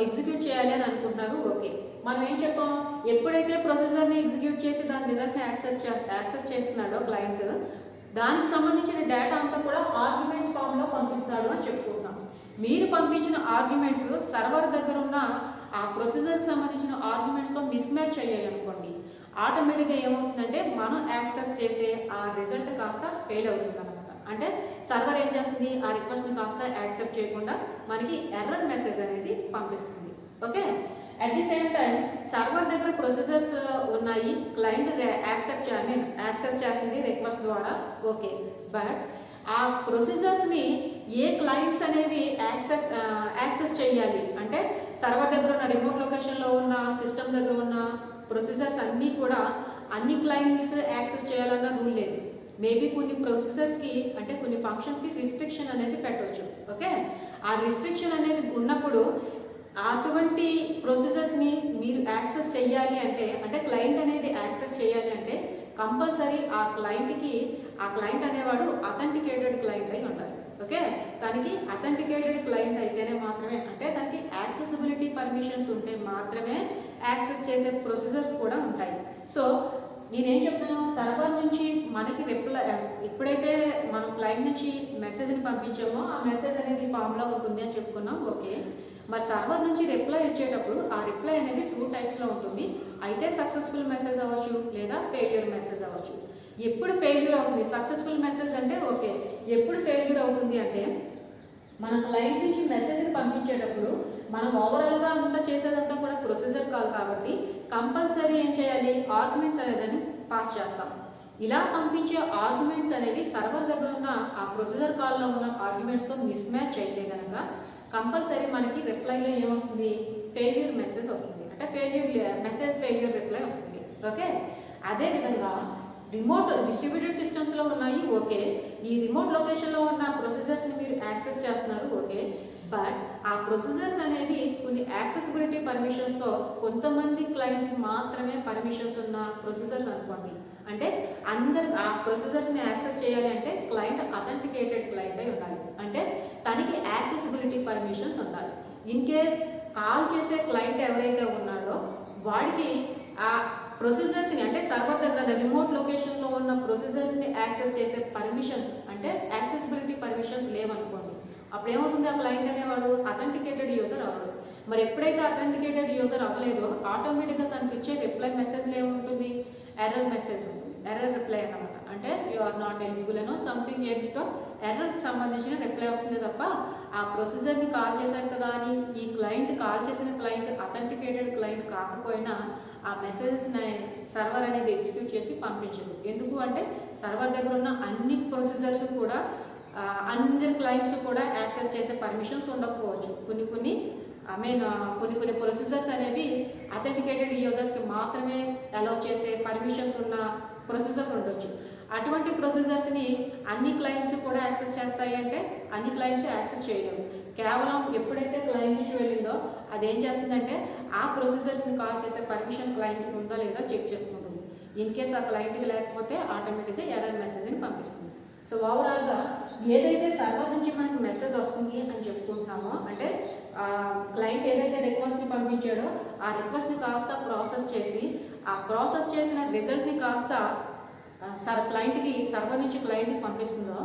ఎగ్జిక్యూట్ చేయాలి అని అనుకుంటున్నారు. ఓకే, మనం ఏం చెప్పాం, ఎప్పుడైతే ప్రొసీజర్ని ఎగ్జిక్యూట్ చేసి దాని రిజల్ట్ని యాక్సెస్ చేస్తున్నాడో క్లయింట్, దానికి సంబంధించిన డేటా అంతా కూడా ఆర్గ్యుమెంట్స్ ఫామ్లో పంపిస్తాడు అని చెప్పుకుంటున్నాం. మీరు పంపించిన ఆర్గ్యుమెంట్స్ సర్వర్ దగ్గర ఉన్న ఆ ప్రొసీజర్కి సంబంధించిన ఆర్గ్యుమెంట్స్తో మిస్ మ్యాచ్ చేయాలి అనుకోండి, ఆటోమేటిక్గా ఏమవుతుందంటే మనం యాక్సెస్ చేసే ఆ రిజల్ట్ కాస్త ఫెయిల్ అవుతుంది అనమాట. అంటే సర్వర్ ఏం చేస్తుంది, ఆ రిక్వెస్ట్ని కాస్త యాక్సెప్ట్ చేయకుండా మనకి ఎర్రర్ మెసేజ్ అనేది పంపిస్తుంది. Okay, at the same time server దగ్గర ప్రొసీజర్స్ ఉన్నాయి, క్లయింట్ యాక్సెస్ చేస్తుంది రిక్వెస్ట్ ద్వారా. ఓకే, బట్ ఆ ప్రొసీజర్స్ని ఏ క్లయింట్స్ అనేవి యాక్సెస్ చేయాలి అంటే సర్వర్ దగ్గర ఉన్న రిమోట్ లొకేషన్లో ఉన్న సిస్టమ్ దగ్గర ఉన్న ప్రొసీజర్స్ అన్నీ కూడా అన్ని క్లయింట్స్ యాక్సెస్ చేయాలన్న రూల్ లేదు. మేబీ కొన్ని ప్రొసీజర్స్కి అంటే కొన్ని ఫంక్షన్స్కి రిస్ట్రిక్షన్ అనేది పెట్టవచ్చు. ఓకే, ఆ రిస్ట్రిక్షన్ అనేది ఉన్నప్పుడు అటువంటి ప్రొసీజర్స్ని మీరు యాక్సెస్ చేయాలి అంటే క్లయింట్ అనేది యాక్సెస్ చేయాలి అంటే కంపల్సరీ ఆ క్లయింట్ అనేవాడు అథెంటికేటెడ్ క్లయింట్ అయి ఉండాలి. ఓకే, దానికి అథెంటికేటెడ్ క్లయింట్ అయితేనే మాత్రమే, అంటే దానికి యాక్సెసిబిలిటీ పర్మిషన్స్ ఉంటే మాత్రమే యాక్సెస్ చేసే ప్రొసీజర్స్ కూడా ఉంటాయి. సో నేనేం చెప్తాను, సర్వర్ నుంచి మనకి రిప్లై ఎప్పుడైతే మనం క్లయింట్ నుంచి మెసేజ్ని పంపించామో ఆ మెసేజ్ అనేది ఫామ్లో ఉంటుంది అని చెప్పుకున్నాం. ఓకే, మరి సర్వర్ నుంచి రిప్లై వచ్చేటప్పుడు ఆ రిప్లై అనేది 2 టైప్స్లో ఉంటుంది. అయితే సక్సెస్ఫుల్ మెసేజ్ అవ్వచ్చు లేదా ఫెయిల్యూర్ మెసేజ్ అవ్వచ్చు. ఎప్పుడు ఫెయిల్యూర్ అవుతుంది, సక్సెస్ఫుల్ మెసేజ్ అంటే ఓకే, ఎప్పుడు ఫెయిల్యూర్ అవుతుంది అంటే మన క్లయింట్ నుంచి మెసేజ్ని పంపించేటప్పుడు మనం ఓవరాల్గా అంతా చేసేదంతా కూడా ప్రొసీజర్ కాల్ కాబట్టి కంపల్సరీ ఏం చేయాలి, ఆర్గ్యుమెంట్స్ అనేదాన్ని పాస్ చేస్తాం. ఇలా పంపించే ఆర్గ్యుమెంట్స్ అనేవి సర్వర్ దగ్గర ఉన్న ఆ ప్రొసీజర్ కాల్లో ఉన్న ఆర్గ్యుమెంట్స్తో మిస్ మ్యాచ్ అయితే కనుక కంపల్సరీ మనకి రిప్లైలో ఏమొస్తుంది, ఫెయిల్యూర్ మెసేజ్ వస్తుంది. అంటే ఫెయిల్యూర్ రిప్లై వస్తుంది. ఓకే, అదేవిధంగా రిమోట్ డిస్ట్రిబ్యూటెడ్ సిస్టమ్స్లో ఉన్నాయి. ఓకే, ఈ రిమోట్ లొకేషన్లో ఉన్న ప్రొసీజర్స్ని మీరు యాక్సెస్ చేస్తున్నారు. ఓకే, బట్ ఆ ప్రొసీజర్స్ అనేవి కొన్ని యాక్సెసిబిలిటీ పర్మిషన్స్తో కొంతమంది క్లయింట్స్కి మాత్రమే పర్మిషన్స్ ఉన్న ప్రొసీజర్స్ అనుకోండి. అంటే అందరు ఆ ప్రొసీజర్స్ని యాక్సెస్ చేయాలి అంటే క్లయింట్ అథెంటికేటెడ్ క్లయింట్ అయి ఉండాలి. అంటే తనకి యాక్సెసిబిలిటీ పర్మిషన్స్ ఉండాలి. ఇన్ కేస్ కాల్ చేసే క్లయింట్ ఎవరైతే ఉన్నాడో వాడికి ఆ ప్రొసీజర్స్ని అంటే సర్వర్ దగ్గర రిమోట్ లొకేషన్లో ఉన్న ప్రొసీజర్స్ని యాక్సెస్ చేసే పర్మిషన్స్ అంటే యాక్సెసిబిలిటీ పర్మిషన్స్ లేవనుకోండి, అప్పుడు ఏమవుతుంది, ఆ క్లయింట్ అనేవాడు అథెంటికేటెడ్ యూజర్ అవ్వడు. మరి ఎప్పుడైతే అథెంటికేటెడ్ యూజర్ అవ్వలేదో ఆటోమేటిక్గా తనకు ఇచ్చే రిప్లై మెసేజ్లో ఏముంటుంది, ఎర్రర్ మెసేజ్ ఉంటుంది, ఎర్రర్ రిప్లై అన్నమాట. అంటే యు ఆర్ నాట్ ఎలిజిబుల్ అనో సంథింగ్ ఏదో ఎర్రర్కి సంబంధించిన రిప్లై వస్తుంది తప్ప ఆ ప్రొసీజర్ని కాల్ చేశారు కదా అని ఈ క్లయింట్ కాల్ చేసిన క్లయింట్ అథెంటికేటెడ్ క్లయింట్ కాకపోయినా ఆ మెసేజెస్ని సర్వర్ అనేది ఎగ్జిక్యూట్ చేసి పంపించదు. ఎందుకు అంటే సర్వర్ దగ్గర ఉన్న అన్ని ప్రొసీజర్స్ కూడా అందరి క్లయింట్స్ కూడా యాక్సెస్ చేసే పర్మిషన్స్ ఉండకపోవచ్చు. కొన్ని ప్రొసీజర్స్ అనేవి అథెంటికేటెడ్ యూజర్స్కి మాత్రమే అలౌ చేసే పర్మిషన్స్ ఉన్న ప్రొసీజర్స్ ఉండొచ్చు. అటువంటి ప్రొసీజర్స్ని అన్ని క్లయింట్స్ కూడా యాక్సెస్ చేస్తాయి అంటే అన్ని క్లయింట్స్ యాక్సెస్ చేయలేవు. కేవలం ఎప్పుడైతే క్లయింట్ నుంచి వెళ్ళిందో అదేం చేస్తుందంటే ఆ ప్రొసీజర్స్ని కాల్ చేసే పర్మిషన్ క్లయింట్కి ఉందో లేదో చెక్ చేసుకుంటుంది. ఇన్ కేస్ ఆ క్లయింట్కి లేకపోతే ఆటోమేటిక్గా ఎర్రర్ మెసేజ్ని పంపిస్తుంది. సో ఓవరాల్గా ఏదైతే సర్వర్ నుంచి మనకు మెసేజ్ వస్తుంది అని చెప్పుకుంటున్నామో అంటే క్లయింట్ ఏదైతే రిక్వెస్ట్ని పంపించాడో ఆ రిక్వెస్ట్ని కాస్త ప్రాసెస్ చేసి ఆ ప్రాసెస్ చేసిన రిజల్ట్ని కాస్త క్లయింట్కి సర్వర్ నుంచి క్లయింట్కి పంపిస్తుందో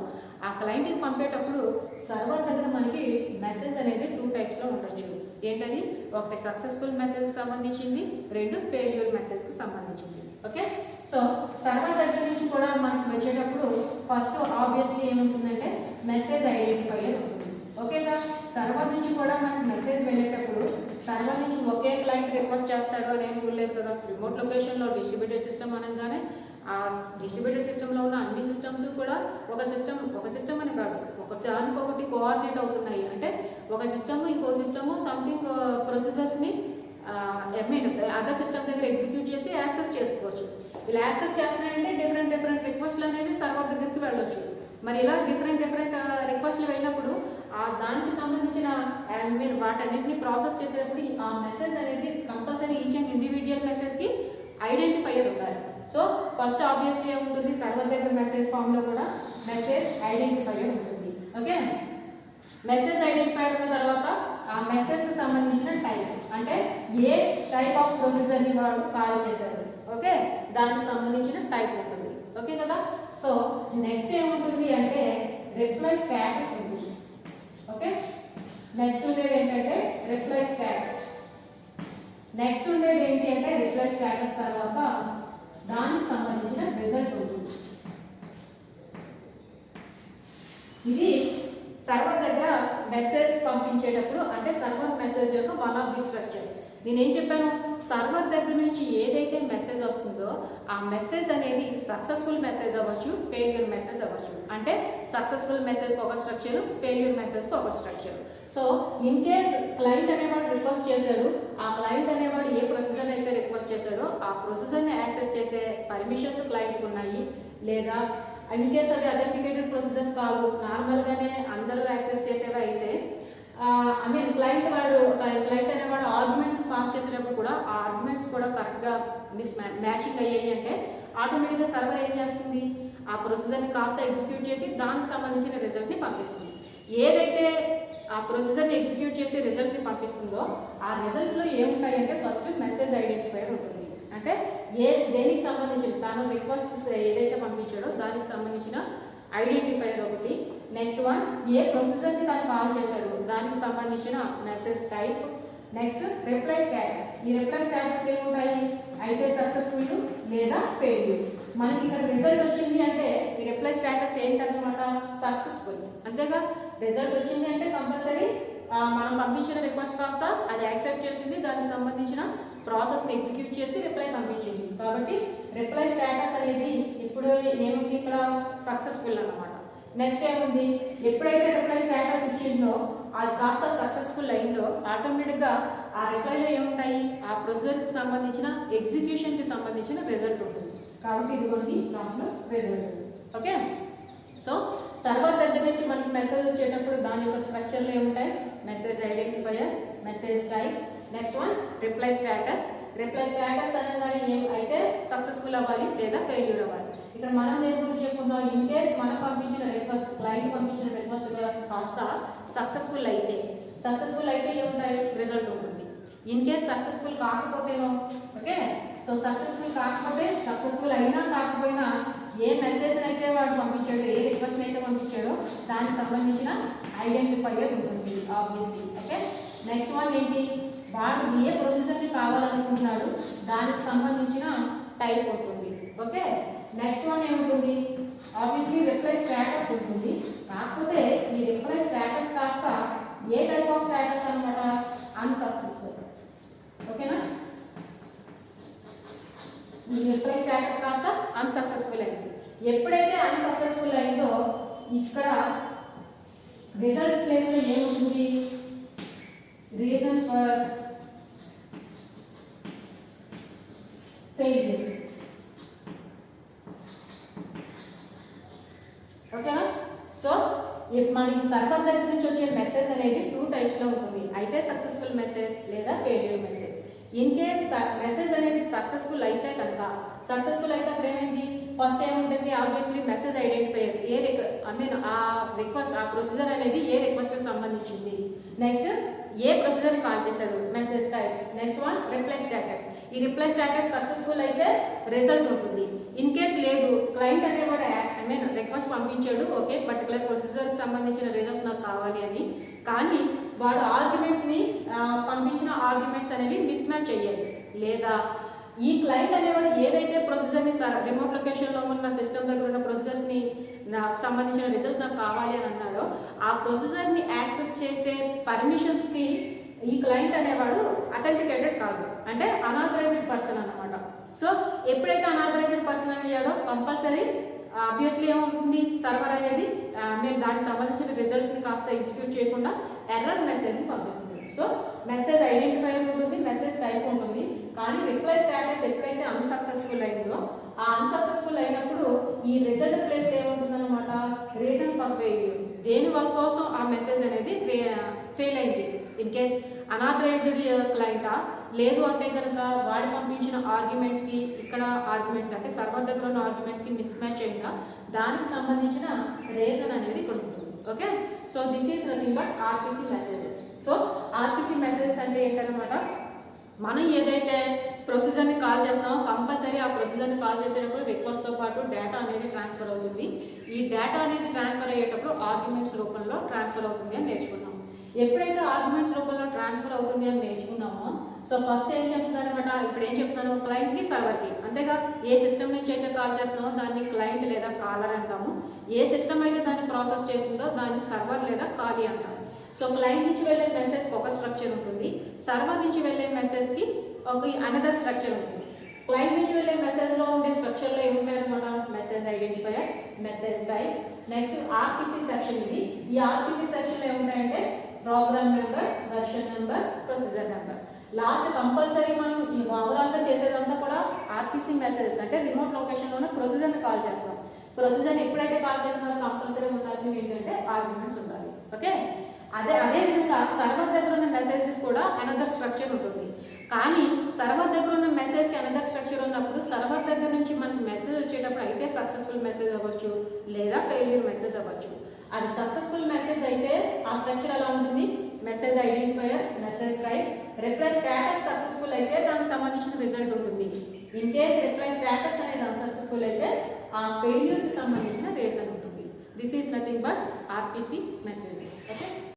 ఆ క్లయింట్కి పంపేటప్పుడు సర్వర్ దగ్గర మనకి మెసేజ్ అనేది 2 టైప్స్లో ఉండొచ్చు. ఏంటది, ఒకటి సక్సెస్ఫుల్ మెసేజ్ సంబంధించింది, 2 ఫెయిల్యూర్ మెసేజ్కి సంబంధించింది. ఓకే, సో సర్వర్ దగ్గర నుంచి కూడా మనకి వచ్చేటప్పుడు ఫస్ట్ ఆబ్వియస్లీ ఏముంటుందంటే మెసేజ్ ఐడెంటిఫైయర్ ఉంటుంది. ఓకేగా, సర్వర్ నుంచి కూడా మనకి మెసేజ్ వెళ్ళేటప్పుడు సర్వర్ నుంచి ఒకే క్లయింట్ రిక్వెస్ట్ చేస్తాడు అని ఏం లేదు కదా. రిమోట్ లొకేషన్లో డిస్ట్రిబ్యూటెడ్ సిస్టమ్ అనగానే ఆ డిస్ట్రిబ్యూటెడ్ సిస్టంలో ఉన్న అన్ని సిస్టమ్స్ కూడా ఒక సిస్టమ్ అని కాదు, ఒక దానికొకటి కోఆర్డినేట్ అవుతున్నాయి. అంటే ఒక సిస్టమ్ ఇంకో సిస్టమ్ సంథింగ్ ప్రొసీజర్స్ని అదర్ సిస్టమ్ దగ్గర ఎగ్జిక్యూట్ చేసి యాక్సెస్ చేసుకోవచ్చు. ఇలా యాక్సెస్ చేస్తున్నాయంటే డిఫరెంట్ రిక్వెస్ట్లు అనేవి సర్వర్ దగ్గరికి వెళ్ళొచ్చు. మరి ఇలా డిఫరెంట్ రిక్వెస్ట్లు వెళ్ళినప్పుడు దానికి సంబంధించిన వాటన్నిటిని ప్రాసెస్ చేసేటప్పుడు ఆ మెసేజ్ అనేది కంపల్సరీ ఈచ్ అండ్ ఇండివిజువల్ మెసేజ్కి ఐడెంటిఫైయర్ ఉండాలి. సో ఫస్ట్ ఆబ్వియస్లీ ఏముంటుంది, సర్వర్ దగ్గర మెసేజ్ ఫామ్లో కూడా మెసేజ్ ఐడెంటిఫైయర్ ఉంటుంది. ఓకే, మెసేజ్ ఐడెంటిఫైయర్ ఉన్న తర్వాత ఆ మెసేజ్కి సంబంధించిన టైప్, అంటే ఏ టైప్ ఆఫ్ ప్రొసీజర్ని వాడు కాల్ చేశారు, ఓకే, దానికి సంబంధించిన టైప్ ఉంటుంది. ఓకే కదా. సో నెక్స్ట్ ఏముంటుంది అంటే రిప్లై స్టేటస్ ఉంటుంది. ఓకే, నెక్స్ట్ ఉండేది ఏంటంటే రిప్లై స్టేటస్. నెక్స్ట్ ఉండేది ఏంటి అంటే రిప్లై స్టేటస్ తర్వాత దానికి సంబంధించిన రిజల్ట్ ఉంటుంది. ఇది సర్వర్ దగ్గర మెసేజ్ పంపించేటప్పుడు అంటే సర్వర్ మెసేజ్ యొక్క వన్ ఆఫ్ ది స్ట్రక్చర్. నేనేం చెప్పాను, సర్వర్ దగ్గర నుంచి ఏదైతే మెసేజ్ వస్తుందో ఆ మెసేజ్ అనేది సక్సెస్ఫుల్ మెసేజ్ అవ్వచ్చు, ఫెయిల్యూర్ మెసేజ్ అవ్వచ్చు. అంటే సక్సెస్ఫుల్ మెసేజ్కి ఒక స్ట్రక్చర్, ఫెయిల్యూర్ మెసేజ్కి ఒక structure. So in case client అనేవాడు రిక్వెస్ట్ చేశాడు, ఆ క్లయింట్ అనేవాడు ఏ ప్రొసీజర్ అయితే రిక్వెస్ట్ చేశాడో ఆ ప్రొసీజర్ని యాక్సెస్ చేసే పర్మిషన్స్ క్లయింట్కి ఉన్నాయి, లేదా ఇన్ కేస్ అవి అథెంటికేటెడ్ ప్రొసీజర్స్ కాదు, నార్మల్గానే అందరూ యాక్సెస్ చేసేవి అయితే క్లయింట్ అనేవాడు ఆర్గ్యుమెంట్స్ పాస్ చేసేటప్పుడు కూడా ఆ ఆర్గ్యుమెంట్స్ కూడా కరెక్ట్గా మ్యాచింగ్ అయ్యాయి అంటే ఆటోమేటిక్గా సర్వర్ ఏం చేస్తుంది, ఆ ప్రొసీజర్ని కాస్త ఎగ్జిక్యూట్ చేసి దానికి సంబంధించిన రిజల్ట్ని పంపిస్తుంది. ఏదైతే ఆ ప్రొసీజర్ని ఎగ్జిక్యూట్ చేసి రిజల్ట్ని పంపిస్తుందో ఆ రిజల్ట్లో ఏముంటాయంటే ఫస్ట్ మెసేజ్ ఐడెంటిఫైయర్ ఉంటుంది. అంటే దేనికి సంబంధించిన తాను రిక్వెస్ట్ ఏదైతే పంపించాడో దానికి సంబంధించిన ఐడెంటిఫైయర్ ఒకటి. నెక్స్ట్ వన్ ఏ ప్రొసీజర్ని తను కాల్ చేశాడు దానికి సంబంధించిన message type. Next reply status. ఈ రిప్లై స్టేటస్ ఏముంటాయి, అయితే సక్సెస్ఫుల్ లేదా ఫెయిల్యూర్. మనకి ఇక్కడ రిజల్ట్ వచ్చింది అంటే ఈ రిప్లై స్టేటస్ ఏంటన్నమాట, సక్సెస్ఫుల్. అంతేగా, రిజల్ట్ వచ్చింది అంటే కంపల్సరీ మనం పంపించిన రిక్వెస్ట్ కాస్త అది యాక్సెప్ట్ చేసింది, దానికి సంబంధించిన ప్రాసెస్ని ఎగ్జిక్యూట్ చేసి రిప్లై పంపించింది. కాబట్టి రిప్లై స్టేటస్ అనేది ఇప్పుడు ఏముంది ఇక్కడ సక్సెస్ఫుల్ అన్నమాట. నెక్స్ట్ ఏముంది, ఎప్పుడైతే రిప్లై స్టేటస్ ఇచ్చిందో అది కాస్త సక్సెస్ఫుల్ అయిందో ఆటోమేటిక్గా ఆ రిప్లైలో ఏముంటాయి, ఆ ప్రొసీజర్కి సంబంధించిన ఎగ్జిక్యూషన్కి సంబంధించిన రిజల్ట్ ఉంటుంది. కాబట్టి ఇది కొన్ని దాంట్లో రిజల్ట్. ఓకే, సో సర్వర్ దగ్గర నుంచి మనకి మెసేజ్ వచ్చేటప్పుడు దాని యొక్క స్ట్రక్చర్లో ఏముంటాయి, message identifier, message type, next one reply status. Reply status అనేది అయితే సక్సెస్ఫుల్ అవ్వాలి లేదా ఫెయిల్యూర్ అవ్వాలి. ఇక్కడ మనం దేని గురించి చెప్పుకుంటాం, ఇన్ కేస్ మనం పంపించిన రిక్వెస్ట్, క్లయింట్ పంపించిన రిక్వెస్ట్ కాస్త సక్సెస్ఫుల్ అయితే ఏముంటాయి, రిజల్ట్ ఉంటుంది. ఇన్ కేస్ సక్సెస్ఫుల్ కాకపోతేనో, ఓకే, సో సక్సెస్ఫుల్ అయినా కాకపోయినా ఏ మెసేజ్ అయితే వాడు పంపించాడో, ఏ రిక్వెస్ట్ అయితే పంపించాడో దానికి సంబంధించిన ఐడెంటిఫైయర్ ఉంటుంది ఆబ్వియస్లీ. ఓకే, నెక్స్ట్ వన్ ఏంటి, వాడు ఏ ప్రొసీజర్ని కావాలనుకుంటున్నాడు దానికి సంబంధించిన టైప్ ఉంటుంది. ఓకే, నెక్స్ట్ వన్ ఏముంటుంది, ఆబ్వియస్లీ రిప్లై స్టేటస్ ఉంటుంది. కాకపోతే ఈ రిప్లై స్టేటస్ కాస్త ఏ టైప్ ఆఫ్ స్టేటస్ అనమాట, అన్సక్సెస్ఫుల్. ఓకేనా, ఈ రిప్లై స్టేటస్ కాస్త అన్సక్సెస్ఫుల్ అయింది. ఎప్పుడైతే అన్సక్సెస్ఫుల్ అయిందో ఇక్కడ రిజల్ట్ ప్లేస్లో ఏముంటుంది, రీజన్ ఫర్ ఫెయిల్యూర్. ఓకేనా, సో మనకి సర్వర్ దగ్గర నుంచి వచ్చే మెసేజ్ అనేది 2 టైప్స్లో ఉంటుంది, అయితే సక్సెస్ఫుల్ మెసేజ్ లేదా failure message. In case message అనేది సక్సెస్ఫుల్ అయితే కనుక, సక్సెస్ఫుల్ అయితే అప్పుడు ఏమైంది, ఫస్ట్ ఏముంటుంది, ఆబ్వియస్లీ మెసేజ్ ఐడెంటిఫైయర్ ఆ రిక్వెస్ట్, ఆ ప్రొసీజర్ అనేది ఏ రిక్వెస్ట్కి సంబంధించింది. నెక్స్ట్ ఏ ప్రొసీజర్ని కాల్ చేశాడు, message type. Next one reply status. ఈ రిప్లై స్టేటస్ సక్సెస్ఫుల్ అయితే రిజల్ట్ ఉంటుంది. ఇన్ కేస్ లేదు, క్లయింట్ అనేవాడు రిక్వెస్ట్ పంపించాడు, ఓకే, పర్టికులర్ ప్రొసీజర్కి సంబంధించిన రిజల్ట్ నాకు కావాలి అని, కానీ వాడు ఆర్గ్యుమెంట్స్ని పంపించిన ఆర్గ్యుమెంట్స్ అనేవి మిస్ మ్యాచ్ అయ్యాయి, లేదా ఈ క్లయింట్ అనేవాడు ఏదైతే ప్రొసీజర్ని రిమోట్ లొకేషన్లో ఉన్న సిస్టమ్ దగ్గర ఉన్న ప్రొసీజర్స్ని నాకు సంబంధించిన రిజల్ట్ నాకు కావాలి అని అన్నాడో ఆ ప్రొసీజర్ని యాక్సెస్ చేసే పర్మిషన్స్కి ఈ క్లయింట్ అనేవాడు అథెంటికేటెడ్ కాదు, అంటే అనాథరైజ్డ్ పర్సన్ అన్నమాట. సో ఎప్పుడైతే అనాథరైజ్డ్ పర్సన్ అయ్యాడో కంపల్సరీ ఆబ్వియస్లీ ఏమవుతుంది, సర్వర్ అనేది మేము దానికి సంబంధించిన రిజల్ట్ని కాస్త ఎగ్జిక్యూట్ చేయకుండా ఎర్రర్ మెసేజ్ పంపిస్తుంది. సో మెసేజ్ ఐడెంటిఫైయర్ ఉంటుంది, మెసేజ్ టైప్ ఉంటుంది. కానీ రిప్లై స్టేటస్ ఎప్పుడైతే అన్సక్సెస్ఫుల్ అయిందో ఆ అన్సక్సెస్ఫుల్ అయినప్పుడు ఈ రిజల్ట్ ప్లేస్ ఏమవుతుందన్నమాట, రీజన్ ఫర్ ఫెయిల్యూర్, దేని వల్ల కోసం ఆ మెసేజ్ అనేది ఫెయిల్ అయింది. ఇన్ కేస్ అనాథరైజ్డ్ క్లయింటా, లేదు అంటే కనుక వాడి పంపించిన ఆర్గ్యుమెంట్స్కి ఇక్కడ ఆర్గ్యుమెంట్స్ అంటే సర్వర్ దగ్గర ఉన్న ఆర్గ్యుమెంట్స్కి మిస్ మ్యాచ్ అయిందా, దానికి సంబంధించిన రీజన్ అనేది ఇక్కడ ఉంటుంది. Okay, so this is nothing but RPC messages. So RPC messages అంటే ఏంటన్నమాట, మనం ఏదైతే ప్రొసీజర్ని కాల్ చేస్తామో కంపల్సరీ ఆ ప్రొసీజర్ని కాల్ చేసేటప్పుడు రిక్వెస్ట్తో పాటు డేటా అనేది ట్రాన్స్ఫర్ అవుతుంది. ఈ డేటా అనేది ట్రాన్స్ఫర్ అయ్యేటప్పుడు ఆర్గ్యుమెంట్స్ రూపంలో ట్రాన్స్ఫర్ అవుతుంది అని నేర్చుకున్నాం. ఎప్పుడైతే ఆర్గ్యుమెంట్స్ రూపంలో ట్రాన్స్ఫర్ అవుతుంది అని నేర్చుకున్నామో, సో ఫస్ట్ ఏం చెప్తున్నారు అనమాట, ఇప్పుడు ఏం చెప్తున్నాను, క్లయింట్కి సర్వర్కి, అంతేగా ఏ సిస్టమ్ నుంచి అయితే కాల్ చేస్తున్నామో దాన్ని క్లయింట్ లేదా కాలర్ అంటాము, ఏ సిస్టమ్ అయితే దాన్ని ప్రాసెస్ చేసిందో దాన్ని సర్వర్ లేదా కాలీ అంటాము. సో క్లయింట్ నుంచి వెళ్ళే మెసేజ్కి ఒక స్ట్రక్చర్ ఉంటుంది, సర్వర్ నుంచి వెళ్ళే మెసేజ్కి ఒక అనదర్ స్ట్రక్చర్ ఉంటుంది. క్లయింట్ నుంచి వెళ్ళే మెసేజ్లో ఉండే స్ట్రక్చర్లో ఏముంటాయి అనమాట, message identifier, message type, next RPC section. ఇది ఈ ఆర్పిసి సెక్షన్లో ఏముంటాయంటే program number, version number, procedure number. Last compulsory మనం ఈ ఓవరాల్గా చేసేదంతా కూడా ఆర్పిసి మెసేజ్ అంటే రిమోట్ లొకేషన్లోనే ప్రొసీజర్ని కాల్ చేస్తాం. ప్రొసీజర్ని ఎప్పుడైతే కాల్ చేస్తున్నారో కంపల్సరీ ఉండాల్సింది ఏంటంటే ఆర్గ్యుమెంట్స్ ఉండాలి. ఓకే, అదే విధంగా సర్వర్ దగ్గర ఉన్న మెసేజ్ కూడా అనదర్ స్ట్రక్చర్ ఉంటుంది. కానీ సర్వర్ దగ్గర ఉన్న మెసేజ్కి అనదర్ స్ట్రక్చర్ ఉన్నప్పుడు సర్వర్ దగ్గర నుంచి మనకి మెసేజ్ వచ్చేటప్పుడు అయితే సక్సెస్ఫుల్ మెసేజ్ అవ్వచ్చు లేదా ఫెయిల్యూర్ మెసేజ్ అవ్వచ్చు. అది సక్సెస్ఫుల్ మెసేజ్ అయితే ఆ స్ట్రక్చర్ ఎలా ఉంటుంది, message identifier, message type, reply status successful అయితే దానికి సంబంధించిన రిజల్ట్ ఉంటుంది. ఇన్ కేస్ రిప్లై స్టేటస్ అనేది అన్సక్సెస్ఫుల్ అయితే ఆ ఫెయిల్యూర్కి సంబంధించిన రీజన్ ఉంటుంది. This is nothing but RPC message. Okay.